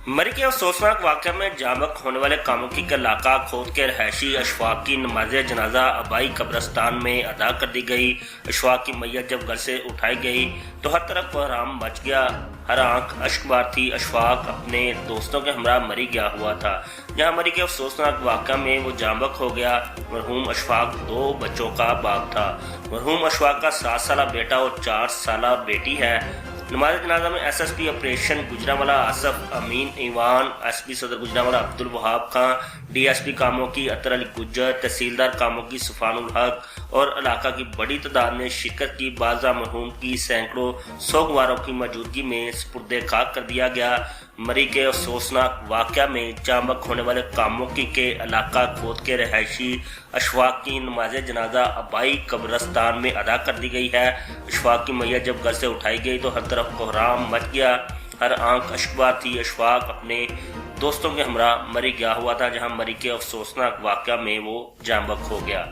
मरी के अफसोसनाक वाक़े में जामक होने वाले कामुकी का इलाका खोद के रहायशी अशफाक की नमाज जनाजा आबाई कब्रस्तान में अदा कर दी गई। अशफाक की मैयत जब घर से उठाई गई तो हर तरफ कोहराम मच गया। हर आंख अश्कबार थी। अशफाक अपने दोस्तों के हमरा मरी गया हुआ था। जहाँ मरी के अफसोसनाक वाक़े में वो जामक हो गया। मरहूम अशफाक 2 बच्चों का बाप था। मरहूम अशफाक का 7 साला बेटा और 4 साला बेटी है। नमाज जनाजा में SSP ऑपरेशन गुजरांवाला आसफ अमीन ईवान, SP सदर गुजरांवाला अब्दुल वहाब खां, DSP कामों की अतर अली गुज्जर, तहसीलदार कामों की सुफानुल हक और इलाका की बड़ी तादाद ने शिरकत की। बाज़ा मरहूम की सैकड़ों सोगवारों की मौजूदगी में सुपुर्दे खाक कर दिया गया। मरी के अफसोसनाक वाक़या में जामक होने वाले कामुकी के इलाका खोद के रहायशी अशफाक की नमाज जनाजा आबाई कब्रस्तान में अदा कर दी गई है। अशफाक की मैयत जब घर से उठाई गई तो हर तरफ कोहराम मच गया। हर आंख अश्कबार थी। अशफाक अपने दोस्तों के हमरा मरी गया हुआ था। जहां मरी के अफसोसनाक वाक़या में वो जामक हो गया।